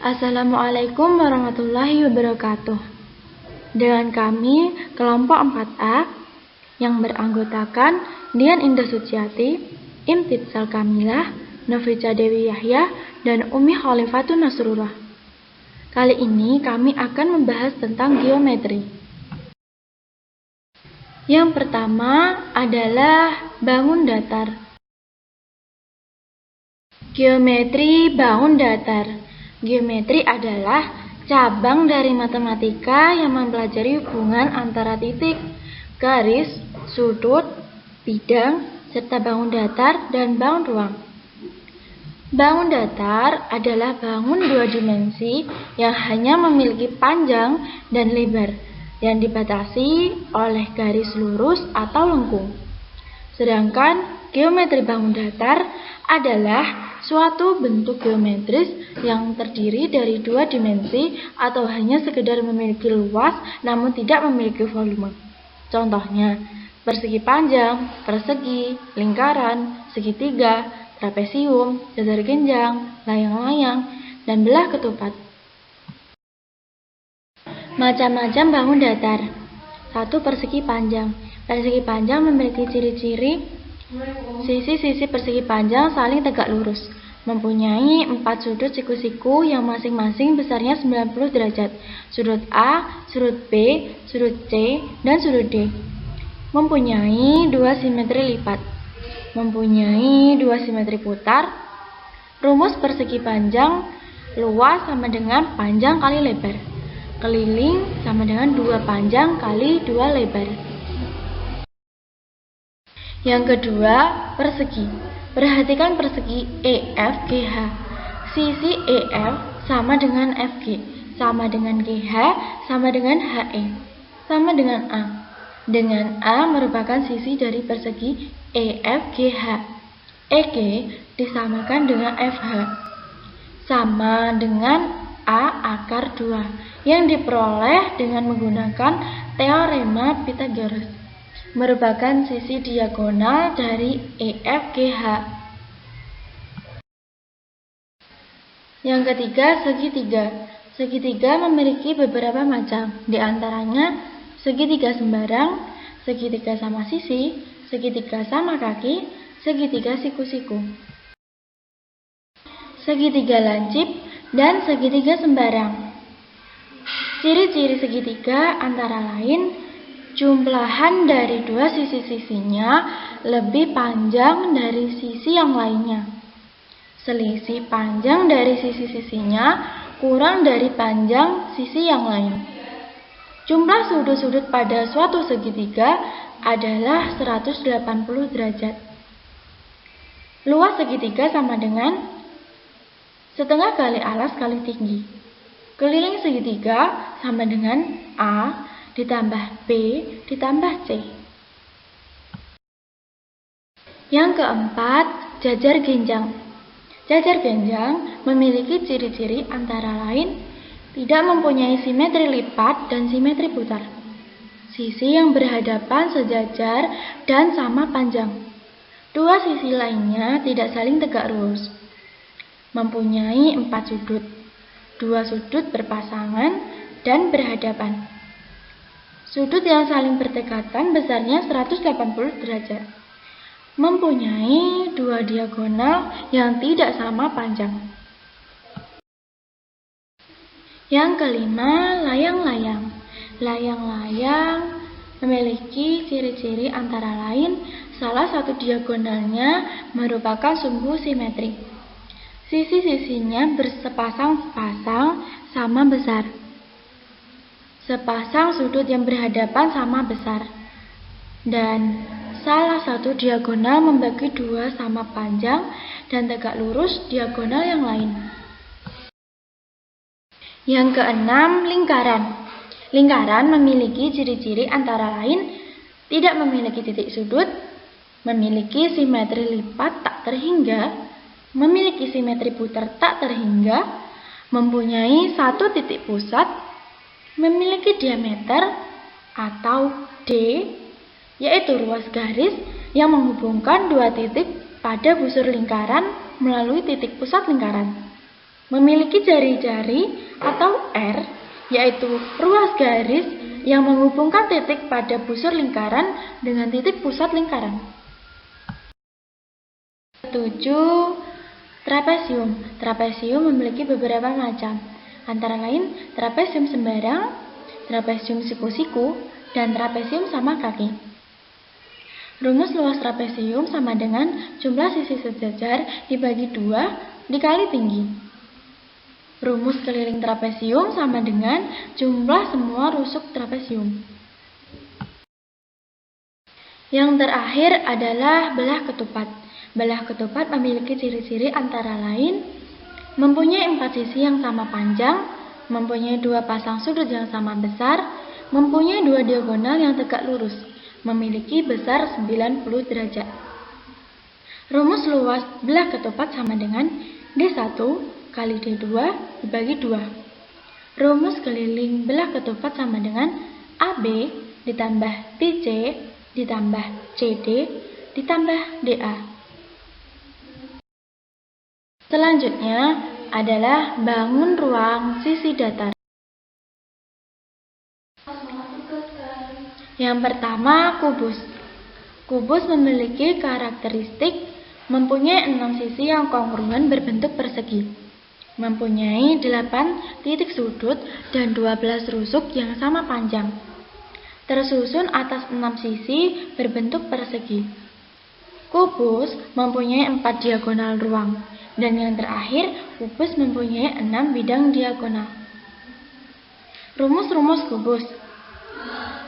Assalamualaikum warahmatullahi wabarakatuh. Dengan kami, kelompok 4A, yang beranggotakan Dian Indah Suciati, Imtitsal Kamilah, Novrica Dewi Yahya, dan Umi Khalifatun Nasrullah. Kali ini kami akan membahas tentang geometri. Yang pertama adalah bangun datar. Geometri bangun datar. Geometri adalah cabang dari matematika yang mempelajari hubungan antara titik, garis, sudut, bidang, serta bangun datar dan bangun ruang. Bangun datar adalah bangun dua dimensi yang hanya memiliki panjang dan lebar yang dibatasi oleh garis lurus atau lengkung. Sedangkan geometri bangun datar adalah suatu bentuk geometris yang terdiri dari dua dimensi atau hanya sekedar memiliki luas namun tidak memiliki volume. Contohnya, persegi panjang, persegi, lingkaran, segitiga, trapesium, datar genjang, layang-layang, dan belah ketupat. Macam-macam bangun datar. 1. Persegi panjang. Persegi panjang memiliki ciri-ciri sisi-sisi persegi panjang saling tegak lurus, mempunyai 4 sudut siku-siku yang masing-masing besarnya 90 derajat, sudut A, sudut B, sudut C, dan sudut D. Mempunyai 2 simetri lipat, mempunyai 2 simetri putar. Rumus persegi panjang luas sama dengan panjang kali lebar, keliling sama dengan 2 panjang kali 2 lebar. Yang kedua, persegi. Perhatikan persegi EFGH. Sisi EF sama dengan FG, sama dengan GH, sama dengan HE, sama dengan A. Dengan A merupakan sisi dari persegi EFGH. EG disamakan dengan FH, sama dengan A akar 2, yang diperoleh dengan menggunakan teorema Pythagoras. Merupakan sisi diagonal dari EFGH. Yang ketiga, segitiga. Segitiga memiliki beberapa macam, di antaranya segitiga sembarang, segitiga sama sisi, segitiga sama kaki, segitiga siku-siku, segitiga lancip, dan segitiga sembarang. Ciri-ciri segitiga antara lain jumlahan dari dua sisi-sisinya lebih panjang dari sisi yang lainnya. Selisih panjang dari sisi-sisinya kurang dari panjang sisi yang lain. Jumlah sudut-sudut pada suatu segitiga adalah 180 derajat. Luas segitiga sama dengan setengah kali alas kali tinggi. Keliling segitiga sama dengan A ditambah B ditambah C. Yang keempat, jajar genjang. Jajar genjang memiliki ciri-ciri antara lain tidak mempunyai simetri lipat dan simetri putar. Sisi yang berhadapan sejajar dan sama panjang. Dua sisi lainnya tidak saling tegak lurus. Mempunyai 4 sudut. 2 sudut berpasangan dan berhadapan. Sudut yang saling berdekatan besarnya 180 derajat. Mempunyai 2 diagonal yang tidak sama panjang. Yang kelima, layang-layang. Layang-layang memiliki ciri-ciri antara lain salah satu diagonalnya merupakan sumbu simetri. Sisi-sisinya bersepasang-pasang sama besar. Sepasang sudut yang berhadapan sama besar, dan salah satu diagonal membagi 2 sama panjang dan tegak lurus diagonal yang lain. Yang keenam, lingkaran. Lingkaran memiliki ciri-ciri antara lain tidak memiliki titik sudut, memiliki simetri lipat tak terhingga, memiliki simetri putar tak terhingga, mempunyai 1 titik pusat, memiliki diameter atau D, yaitu ruas garis yang menghubungkan 2 titik pada busur lingkaran melalui titik pusat lingkaran. memiliki jari-jari atau R, yaitu ruas garis yang menghubungkan titik pada busur lingkaran dengan titik pusat lingkaran. 7. Trapesium. Trapesium memiliki beberapa macam, antara lain trapesium sembarang, trapesium siku-siku, dan trapesium sama kaki. Rumus luas trapesium sama dengan jumlah sisi sejajar dibagi 2 dikali tinggi. Rumus keliling trapesium sama dengan jumlah semua rusuk trapesium. Yang terakhir adalah belah ketupat. Belah ketupat memiliki ciri-ciri antara lain mempunyai 4 sisi yang sama panjang, mempunyai 2 pasang sudut yang sama besar, mempunyai 2 diagonal yang tegak lurus, memiliki besar 90 derajat. Rumus luas belah ketupat sama dengan D1 kali D2 dibagi 2. Rumus keliling belah ketupat sama dengan AB ditambah BC ditambah CD ditambah DA. Selanjutnya adalah bangun ruang sisi datar. Yang pertama, kubus. Kubus memiliki karakteristik mempunyai 6 sisi yang kongruen berbentuk persegi, mempunyai 8 titik sudut dan 12 rusuk yang sama panjang, tersusun atas 6 sisi berbentuk persegi. Kubus mempunyai 4 diagonal ruang, dan yang terakhir, kubus mempunyai 6 bidang diagonal. Rumus-rumus kubus.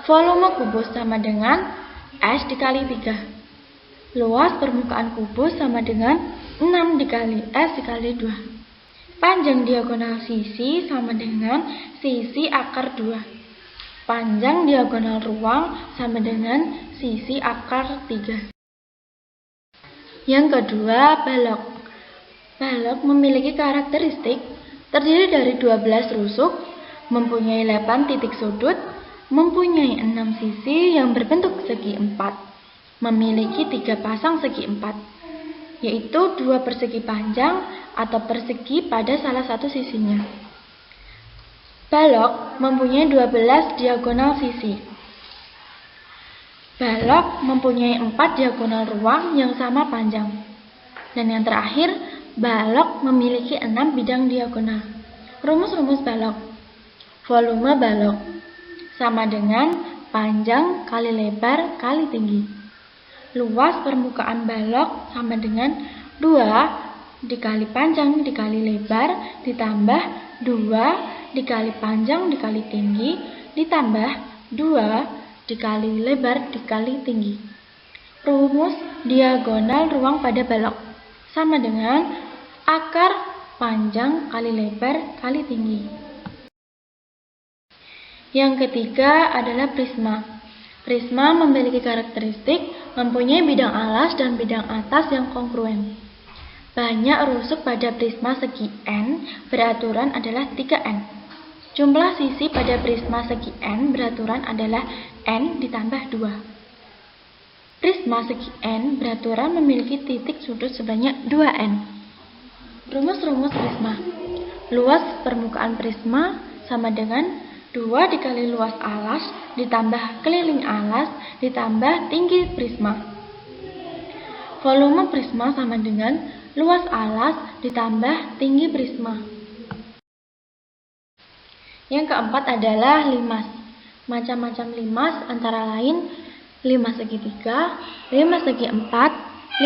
Volume kubus sama dengan S dikali 3. Luas permukaan kubus sama dengan 6 dikali S dikali 2. Panjang diagonal sisi sama dengan sisi akar 2. Panjang diagonal ruang sama dengan sisi akar 3. Yang kedua, balok. Balok memiliki karakteristik terdiri dari 12 rusuk, mempunyai 8 titik sudut, mempunyai 6 sisi yang berbentuk segi 4, memiliki 3 pasang segi 4, yaitu 2 persegi panjang atau persegi pada salah satu sisinya. Balok mempunyai 12 diagonal sisi. Balok mempunyai 4 diagonal ruang yang sama panjang. Dan yang terakhir, balok memiliki 6 bidang diagonal. Rumus-rumus balok. Volume balok sama dengan panjang kali lebar kali tinggi. Luas permukaan balok sama dengan 2 dikali panjang dikali lebar ditambah 2 dikali panjang dikali tinggi ditambah 2 dikali lebar dikali tinggi. Rumus diagonal ruang pada balok sama dengan akar panjang kali lebar kali tinggi. Yang ketiga adalah prisma. Prisma memiliki karakteristik mempunyai bidang alas dan bidang atas yang kongruen. Banyak rusuk pada prisma segi N beraturan adalah 3N. Jumlah sisi pada prisma segi N beraturan adalah N ditambah 2. Prisma segi N beraturan memiliki titik sudut sebanyak 2N. Rumus-rumus prisma. Luas permukaan prisma sama dengan 2 dikali luas alas ditambah keliling alas ditambah tinggi prisma. Volume prisma sama dengan luas alas ditambah tinggi prisma. Yang keempat adalah limas. Macam-macam limas antara lain limas segitiga, limas segi 4,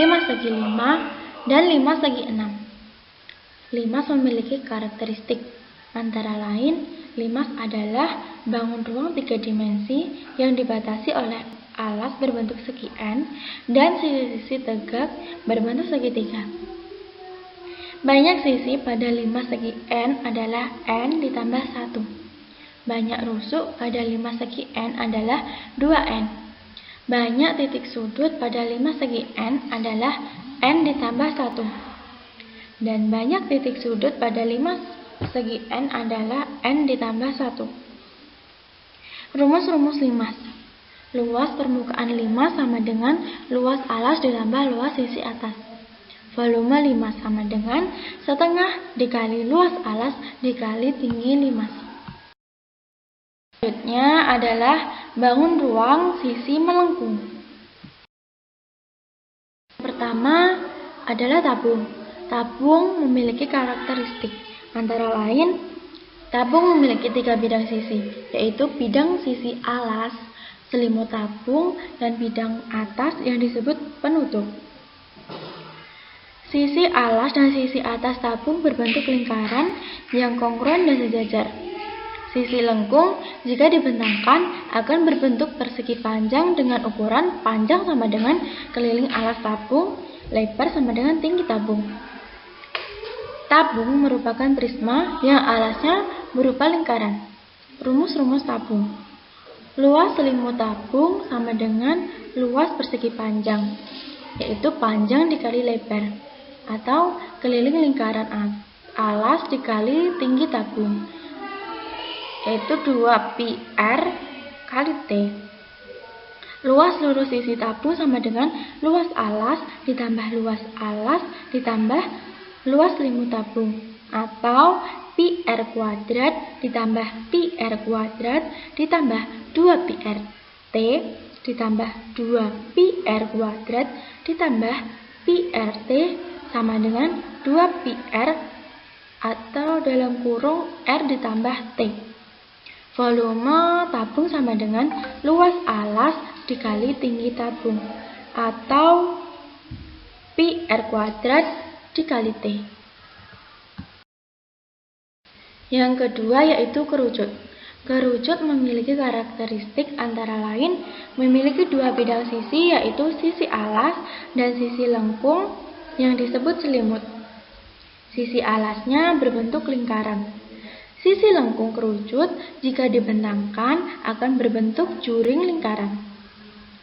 limas segi 5, dan limas segi 6. Limas memiliki karakteristik antara lain limas adalah bangun ruang 3 dimensi yang dibatasi oleh alas berbentuk segi N dan sisi-sisi tegak berbentuk segitiga. Banyak sisi pada limas segi N adalah N ditambah 1. Banyak rusuk pada limas segi N adalah 2N. Banyak titik sudut pada limas segi N adalah N ditambah 1. Dan banyak titik sudut pada limas segi N adalah N ditambah 1. Rumus-rumus limas. Luas permukaan limas sama dengan luas alas ditambah luas sisi atas. volume 5 sama dengan setengah dikali luas alas dikali tinggi 5. Selanjutnya adalah bangun ruang sisi melengkung. Pertama adalah tabung. Tabung memiliki karakteristik, antara lain tabung memiliki 3 bidang sisi, yaitu bidang sisi alas, selimut tabung, dan bidang atas yang disebut penutup. Sisi alas dan sisi atas tabung berbentuk lingkaran yang kongruen dan sejajar. Sisi lengkung jika dibentangkan akan berbentuk persegi panjang dengan ukuran panjang sama dengan keliling alas tabung, lebar sama dengan tinggi tabung. Tabung merupakan prisma yang alasnya berupa lingkaran. Rumus-rumus tabung. Luas selimut tabung sama dengan luas persegi panjang, yaitu panjang dikali lebar, atau keliling lingkaran alas dikali tinggi tabung, yaitu 2πr kali T. Luas seluruh sisi tabung sama dengan luas alas ditambah luas alas ditambah luas selimut tabung, atau πr kuadrat ditambah πr kuadrat ditambah 2πr T ditambah 2πr kuadrat ditambah πr T sama dengan 2πr atau dalam kurung R ditambah T. Volume tabung sama dengan luas alas dikali tinggi tabung, atau πr kuadrat dikali T. Yang kedua yaitu kerucut. Kerucut memiliki karakteristik antara lain memiliki 2 bidang sisi, yaitu sisi alas dan sisi lengkung yang disebut selimut. Sisi alasnya berbentuk lingkaran. Sisi lengkung kerucut jika dibentangkan akan berbentuk juring lingkaran.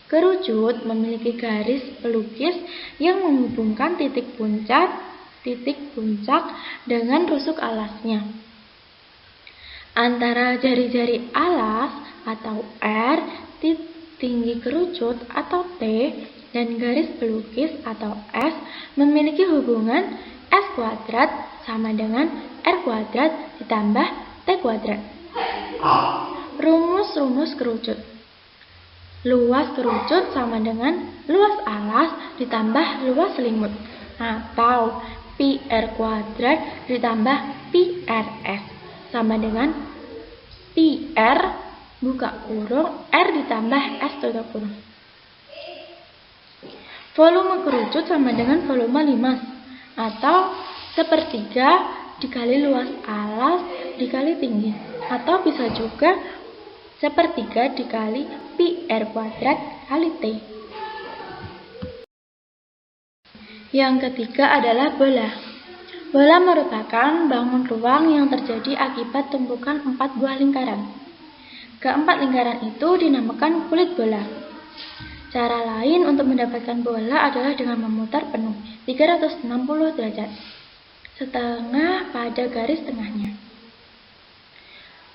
Kerucut memiliki garis pelukis yang menghubungkan titik puncak dengan rusuk alasnya. Antara jari-jari alas atau R, tinggi kerucut atau T, dan garis pelukis atau S memiliki hubungan S kuadrat sama dengan R kuadrat ditambah T kuadrat. Rumus-rumus kerucut. Luas kerucut sama dengan luas alas ditambah luas selimut, atau πr kuadrat ditambah πrs sama dengan πr buka kurung R ditambah S tutup kurung. Volume kerucut sama dengan volume 5, atau sepertiga dikali luas alas dikali tinggi, atau bisa juga sepertiga dikali πr kuadrat kali T. Yang ketiga adalah bola. Bola merupakan bangun ruang yang terjadi akibat tumpukan 4 buah lingkaran. Keempat lingkaran itu dinamakan kulit bola. Cara lain untuk mendapatkan bola adalah dengan memutar penuh 360 derajat, setengah pada garis tengahnya.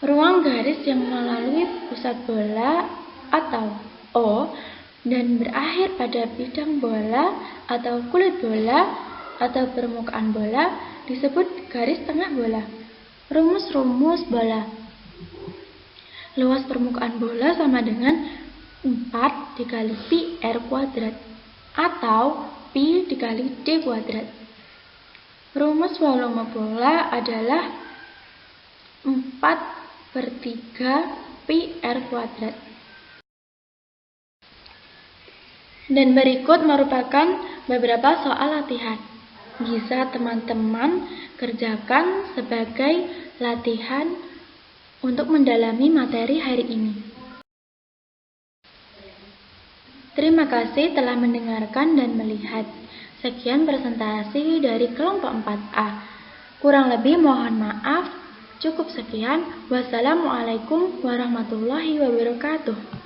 Ruang garis yang melalui pusat bola atau O dan berakhir pada bidang bola atau kulit bola atau permukaan bola disebut garis tengah bola. Rumus-rumus bola. Luas permukaan bola sama dengan 4 dikali πr kuadrat atau pi dikali d kuadrat. Rumus volume bola adalah 4/3 πr kuadrat. Dan berikut merupakan beberapa soal latihan. Bisa teman-teman kerjakan sebagai latihan untuk mendalami materi hari ini. Terima kasih telah mendengarkan dan melihat. Sekian presentasi dari kelompok 4A. Kurang lebih mohon maaf. Cukup sekian. Wassalamualaikum warahmatullahi wabarakatuh.